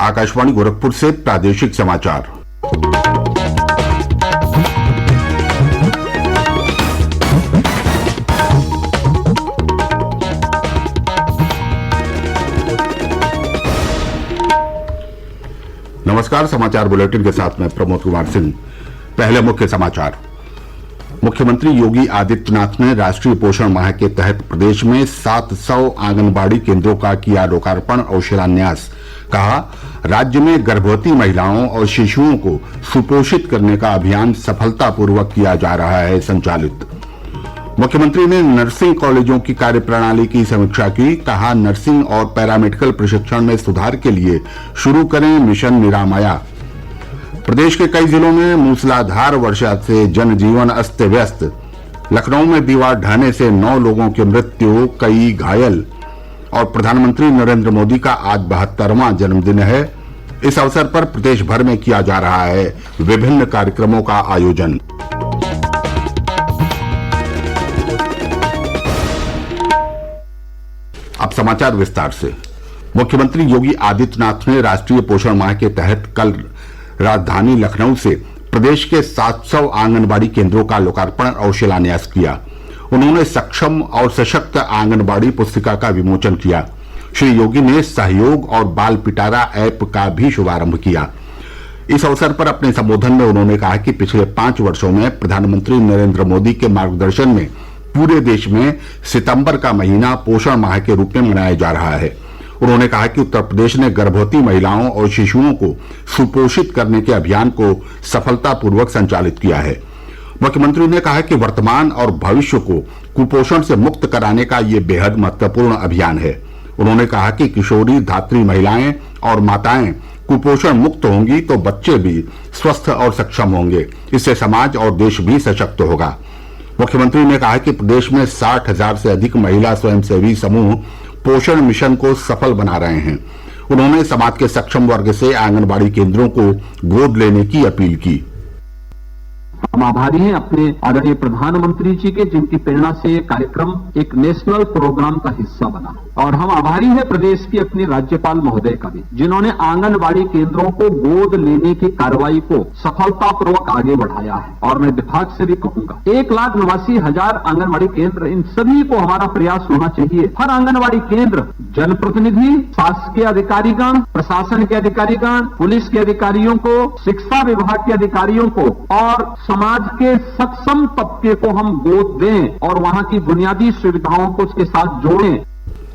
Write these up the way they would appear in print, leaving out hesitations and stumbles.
आकाशवाणी गोरखपुर से प्रादेशिक समाचार। नमस्कार, समाचार बुलेटिन के साथ मैं प्रमोद कुमार सिंह। पहले मुख्य समाचार। मुख्यमंत्री योगी आदित्यनाथ ने राष्ट्रीय पोषण माह के तहत प्रदेश में 700 आंगनबाड़ी केंद्रों का किया लोकार्पण और शिलान्यास। कहा, राज्य में गर्भवती महिलाओं और शिशुओं को सुपोषित करने का अभियान सफलतापूर्वक किया जा रहा है संचालित। मुख्यमंत्री ने नर्सिंग कॉलेजों की कार्यप्रणाली की समीक्षा की। कहा, नर्सिंग और पैरामेडिकल प्रशिक्षण में सुधार के लिए शुरू करें मिशन निरामया। प्रदेश के कई जिलों में मूसलाधार वर्षा से जनजीवन अस्त व्यस्त। लखनऊ में दीवार ढहने से 9 लोगों की मृत्यु, कई घायल। और प्रधानमंत्री नरेंद्र मोदी का आज 72वां जन्मदिन है। इस अवसर पर प्रदेश भर में किया जा रहा है विभिन्न कार्यक्रमों का आयोजन। अब समाचार विस्तार से। मुख्यमंत्री योगी आदित्यनाथ ने राष्ट्रीय पोषण माह के तहत कल राजधानी लखनऊ से प्रदेश के 700 आंगनबाड़ी केंद्रों का लोकार्पण और शिलान्यास किया। उन्होंने सक्षम और सशक्त आंगनबाड़ी पुस्तिका का विमोचन किया। श्री योगी ने सहयोग और बाल पिटारा ऐप का भी शुभारंभ किया। इस अवसर पर अपने संबोधन में उन्होंने कहा कि पिछले 5 वर्षों में प्रधानमंत्री नरेंद्र मोदी के मार्गदर्शन में पूरे देश में सितंबर का महीना पोषण माह के रूप में मनाया जा रहा है। उन्होंने कहा कि उत्तर प्रदेश ने गर्भवती महिलाओं और शिशुओं को सुपोषित करने के अभियान को सफलतापूर्वक संचालित किया है। मुख्यमंत्री ने कहा कि वर्तमान और भविष्य को कुपोषण से मुक्त कराने का ये बेहद महत्वपूर्ण अभियान है। उन्होंने कहा कि किशोरी धात्री महिलाएं और माताएं कुपोषण मुक्त होंगी तो बच्चे भी स्वस्थ और सक्षम होंगे। इससे समाज और देश भी सशक्त होगा। मुख्यमंत्री ने कहा कि प्रदेश में 60,000 से अधिक महिला स्वयंसेवी समूह पोषण मिशन को सफल बना रहे हैं। उन्होंने समाज के सक्षम वर्ग से आंगनबाड़ी केंद्रों को गोद लेने की अपील की। हम आभारी हैं अपने आदरणीय प्रधानमंत्री जी के, जिनकी प्रेरणा से ये कार्यक्रम एक नेशनल प्रोग्राम का हिस्सा बना। और हम आभारी हैं प्रदेश की अपनी राज्यपाल महोदय का भी, जिन्होंने आंगनबाड़ी केंद्रों को गोद लेने की कार्रवाई को सफलतापूर्वक आगे बढ़ाया है। और मैं विभाग से भी कहूंगा, 1,89,000 आंगनबाड़ी केंद्र, इन सभी को हमारा प्रयास होना चाहिए। हर आंगनबाड़ी केंद्र जनप्रतिनिधि, शासकीय अधिकारीगण, प्रशासन के अधिकारीगण, पुलिस के अधिकारियों को, शिक्षा विभाग के अधिकारियों को और समाज के सक्षम तबके को हम गोद दें और वहां की बुनियादी सुविधाओं को उसके साथ जोड़ें।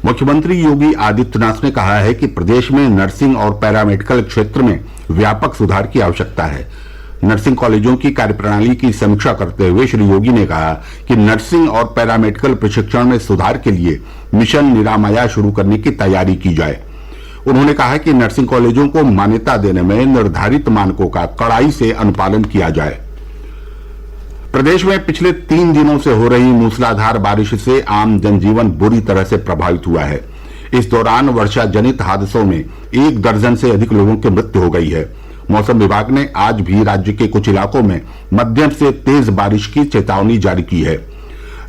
मुख्यमंत्री योगी आदित्यनाथ ने कहा है कि प्रदेश में नर्सिंग और पैरामेडिकल क्षेत्र में व्यापक सुधार की आवश्यकता है। नर्सिंग कॉलेजों की कार्यप्रणाली की समीक्षा करते हुए श्री योगी ने कहा कि नर्सिंग और पैरामेडिकल प्रशिक्षण में सुधार के लिए मिशन निरामया शुरू करने की तैयारी की जाए। उन्होंने कहा कि नर्सिंग कॉलेजों को मान्यता देने में निर्धारित मानकों का कड़ाई से अनुपालन किया जाए। प्रदेश में पिछले 3 दिनों से हो रही मूसलाधार बारिश से आम जनजीवन बुरी तरह से प्रभावित हुआ है। इस दौरान वर्षा जनित हादसों में 1 दर्जन से अधिक लोगों की मृत्यु हो गई है। मौसम विभाग ने आज भी राज्य के कुछ इलाकों में मध्यम से तेज बारिश की चेतावनी जारी की है।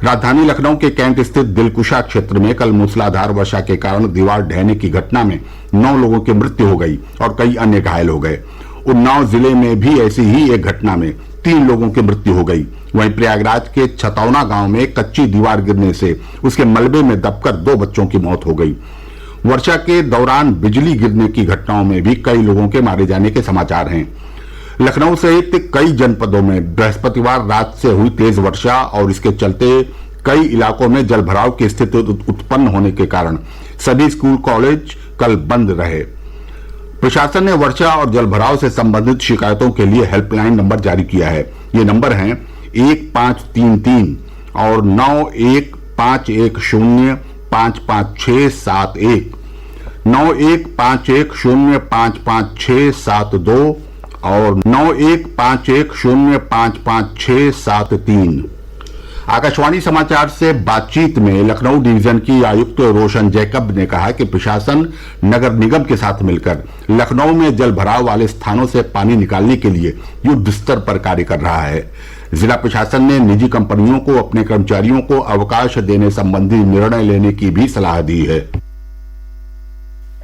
राजधानी लखनऊ के कैंट स्थित दिलकुशा क्षेत्र में कल मूसलाधार वर्षा के कारण दीवार ढहने की घटना में 9 लोगों की मृत्यु हो गई और कई अन्य घायल हो गए। उन्नाव जिले में भी ऐसी ही एक घटना में 3 लोगों की मृत्यु हो गई। वहीं प्रयागराज के छतौना गांव में कच्ची दीवार गिरने से उसके मलबे में दबकर 2 बच्चों की मौत हो गई। वर्षा के दौरान बिजली गिरने की घटनाओं में भी कई लोगों के मारे जाने के समाचार हैं। लखनऊ सहित कई जनपदों में बृहस्पतिवार रात से हुई तेज वर्षा और इसके चलते कई इलाकों में जलभराव की स्थिति उत्पन्न होने के कारण सभी स्कूल कॉलेज कल बंद रहे। प्रशासन ने वर्षा और जलभराव से संबंधित शिकायतों के लिए हेल्पलाइन नंबर जारी किया है। ये नंबर हैं 1533 और 9151055671, 9151055672 और 9151055673। आकाशवाणी समाचार से बातचीत में लखनऊ डिवीजन की आयुक्त रोशन जैकब ने कहा कि प्रशासन नगर निगम के साथ मिलकर लखनऊ में जल भराव वाले स्थानों से पानी निकालने के लिए युद्ध स्तर पर कार्य कर रहा है। जिला प्रशासन ने निजी कंपनियों को अपने कर्मचारियों को अवकाश देने संबंधी निर्णय लेने की भी सलाह दी है।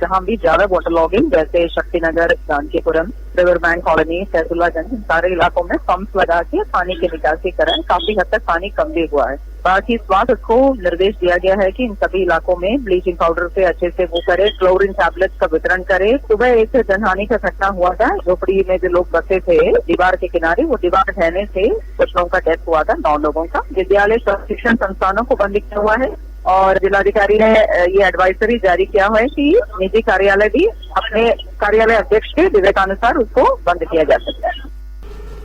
जहाँ भी ज्यादा वाटर लॉगिंग जैसे Shaktinagar, Jankipuram, river bank colony, Saidullaganj, इन सारे इलाकों में पंप लगा के पानी की निकासी करें। काफी हद तक पानी कम भी हुआ है। बाकी स्वास्थ्य को निर्देश दिया गया है कि इन सभी इलाकों में ब्लीचिंग पाउडर से अच्छे से वो करे, क्लोरीन टैबलेट्स का वितरण करे। सुबह एक जनहानि का घटना हुआ था, झोपड़ी में जो लोग बसे थे दीवार के किनारे, वो दीवार ढहने से कुछ लोगों का डेथ हुआ था, 9 लोगों का। विद्यालय प्रशिक्षण संस्थानों को बंद किया हुआ है और जिलाधिकारी ने ये एडवाइजरी जारी किया हुआ है कि निजी कार्यालय भी अपने कार्यालय अध्यक्ष के विवेकानुसार उसको बंद किया जा सकता है।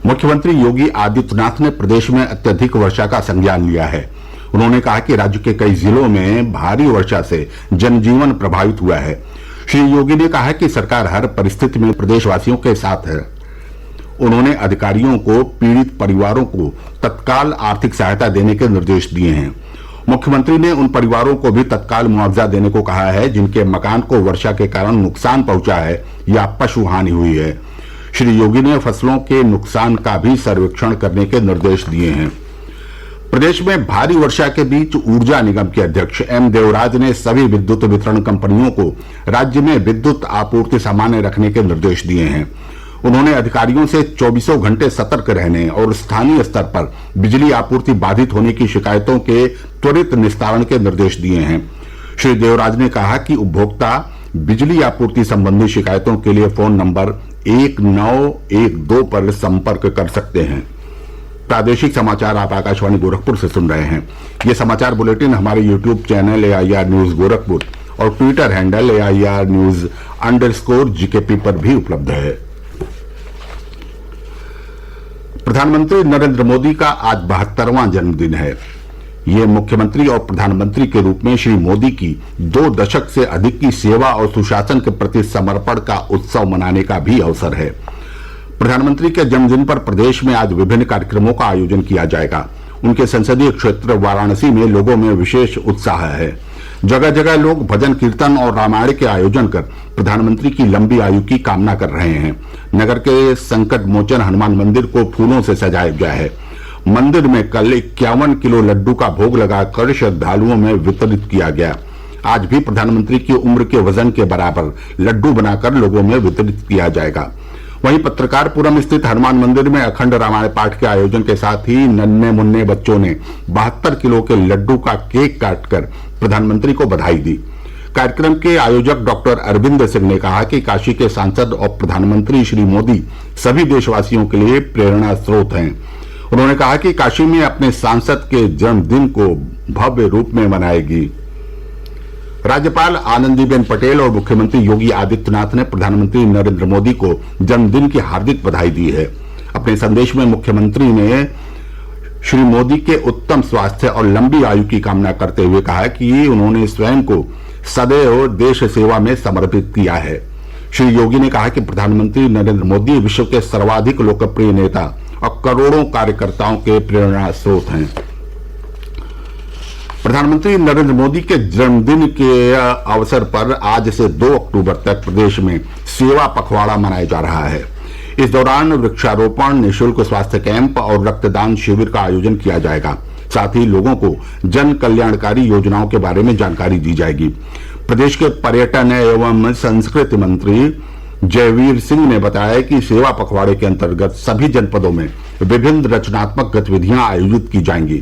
मुख्यमंत्री योगी आदित्यनाथ ने प्रदेश में अत्यधिक वर्षा का संज्ञान लिया है। उन्होंने कहा कि राज्य के कई जिलों में भारी वर्षा से जनजीवन प्रभावित हुआ है। श्री योगी ने कहा कि सरकार हर परिस्थिति में प्रदेशवासियों के साथ है। उन्होंने अधिकारियों को पीड़ित परिवारों को तत्काल आर्थिक सहायता देने के निर्देश दिए हैं। मुख्यमंत्री ने उन परिवारों को भी तत्काल मुआवजा देने को कहा है जिनके मकान को वर्षा के कारण नुकसान पहुंचा है या पशु हानि हुई है। श्री योगी ने फसलों के नुकसान का भी सर्वेक्षण करने के निर्देश दिए हैं। प्रदेश में भारी वर्षा के बीच ऊर्जा निगम के अध्यक्ष एम देवराज ने सभी विद्युत वितरण कंपनियों को राज्य में विद्युत आपूर्ति सामान्य रखने के निर्देश दिए हैं। उन्होंने अधिकारियों से 24 घंटे सतर्क रहने और स्थानीय स्तर पर बिजली आपूर्ति बाधित होने की शिकायतों के त्वरित निस्तारण के निर्देश दिए हैं। श्री देवराज ने कहा कि उपभोक्ता बिजली आपूर्ति संबंधी शिकायतों के लिए फोन नंबर 1912 पर संपर्क कर सकते हैं। प्रादेशिक समाचार आप आकाशवाणी गोरखपुर से सुन रहे हैं। ये समाचार बुलेटिन हमारे YouTube channel AIR news Gorakhpur और ट्विटर हैंडल AIR न्यूज_GKP पर भी उपलब्ध है। प्रधानमंत्री नरेंद्र मोदी का आज 72वां जन्मदिन है। ये मुख्यमंत्री और प्रधानमंत्री के रूप में श्री मोदी की 2 दशक से अधिक की सेवा और सुशासन के प्रति समर्पण का उत्सव मनाने का भी अवसर है। प्रधानमंत्री के जन्मदिन पर प्रदेश में आज विभिन्न कार्यक्रमों का आयोजन किया जाएगा। उनके संसदीय क्षेत्र वाराणसी में लोगों में विशेष उत्साह है। जगह जगह लोग भजन कीर्तन और रामायण के आयोजन कर प्रधानमंत्री की लंबी आयु की कामना कर रहे हैं। नगर के संकट मोचन हनुमान मंदिर को फूलों से सजाया गया है। मंदिर में कल 51 किलो लड्डू का भोग लगाकर श्रद्धालुओं में वितरित किया गया। आज भी प्रधानमंत्री की उम्र के वजन के बराबर लड्डू बनाकर लोगों में वितरित किया जाएगा। वहीं पत्रकारपुरम स्थित हनुमान मंदिर में अखंड रामायण पाठ के आयोजन के साथ ही नन्हे मुन्ने बच्चों ने 72 किलो के लड्डू का केक काटकर प्रधानमंत्री को बधाई दी। कार्यक्रम के आयोजक डॉक्टर अरविंद सिंह ने कहा कि काशी के सांसद और प्रधानमंत्री श्री मोदी सभी देशवासियों के लिए प्रेरणा स्रोत हैं। उन्होंने कहा कि काशी में अपने सांसद के जन्मदिन को भव्य रूप में मनाएगी। राज्यपाल आनंदीबेन पटेल और मुख्यमंत्री योगी आदित्यनाथ ने प्रधानमंत्री नरेंद्र मोदी को जन्मदिन की हार्दिक बधाई दी है। अपने संदेश में मुख्यमंत्री ने श्री मोदी के उत्तम स्वास्थ्य और लंबी आयु की कामना करते हुए कहा कि उन्होंने स्वयं को सदैव देश सेवा में समर्पित किया है। श्री योगी ने कहा कि प्रधानमंत्री नरेंद्र मोदी विश्व के सर्वाधिक लोकप्रिय नेता और करोड़ों कार्यकर्ताओं के प्रेरणा स्रोत हैं। प्रधानमंत्री नरेंद्र मोदी के जन्मदिन के अवसर पर आज से 2 अक्टूबर तक प्रदेश में सेवा पखवाड़ा मनाया जा रहा है। इस दौरान वृक्षारोपण, निःशुल्क स्वास्थ्य कैंप और रक्तदान शिविर का आयोजन किया जाएगा। साथ ही लोगों को जन कल्याणकारी योजनाओं के बारे में जानकारी दी जाएगी। प्रदेश के पर्यटन एवं संस्कृति मंत्री जयवीर सिंह ने बताया कि सेवा पखवाड़े के अंतर्गत सभी जनपदों में विभिन्न रचनात्मक गतिविधियां आयोजित की जाएंगी।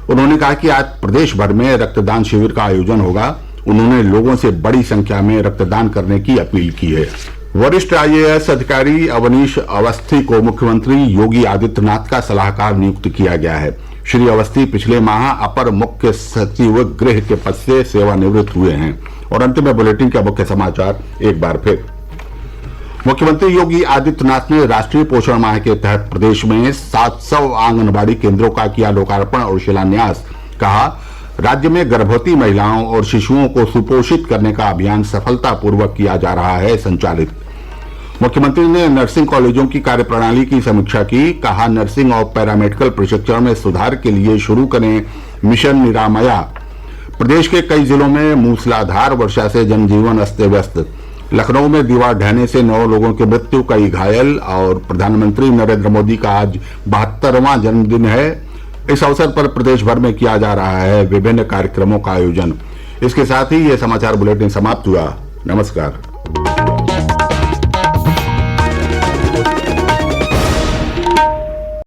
उन्होंने कहा कि आज प्रदेश भर में रक्तदान शिविर का आयोजन होगा। उन्होंने लोगों से बड़ी संख्या में रक्तदान करने की अपील की है। वरिष्ठ IAS अधिकारी अवनीश अवस्थी को मुख्यमंत्री योगी आदित्यनाथ का सलाहकार नियुक्त किया गया है। श्री अवस्थी पिछले माह अपर मुख्य सचिव गृह के पद से सेवानिवृत्त हुए हैं। और अंत में बुलेटिन के मुख्य समाचार एक बार फिर। मुख्यमंत्री योगी आदित्यनाथ ने राष्ट्रीय पोषण माह के तहत प्रदेश में 700 आंगनबाड़ी केंद्रों का किया लोकार्पण और शिलान्यास। कहा, राज्य में गर्भवती महिलाओं और शिशुओं को सुपोषित करने का अभियान सफलतापूर्वक किया जा रहा है संचालित। मुख्यमंत्री ने नर्सिंग कॉलेजों की कार्यप्रणाली की समीक्षा की। कहा, नर्सिंग और पैरामेडिकल प्रशिक्षण में सुधार के लिए शुरू करें मिशन निरामया। प्रदेश के कई जिलों में मूसलाधार वर्षा से जनजीवन अस्त व्यस्त। लखनऊ में दीवार ढहने से 9 लोगों की मृत्यु, कई घायल। और प्रधानमंत्री नरेंद्र मोदी का आज 72वां जन्मदिन है। इस अवसर पर प्रदेश भर में किया जा रहा है विभिन्न कार्यक्रमों का आयोजन। इसके साथ ही ये समाचार बुलेटिन समाप्त हुआ। नमस्कार।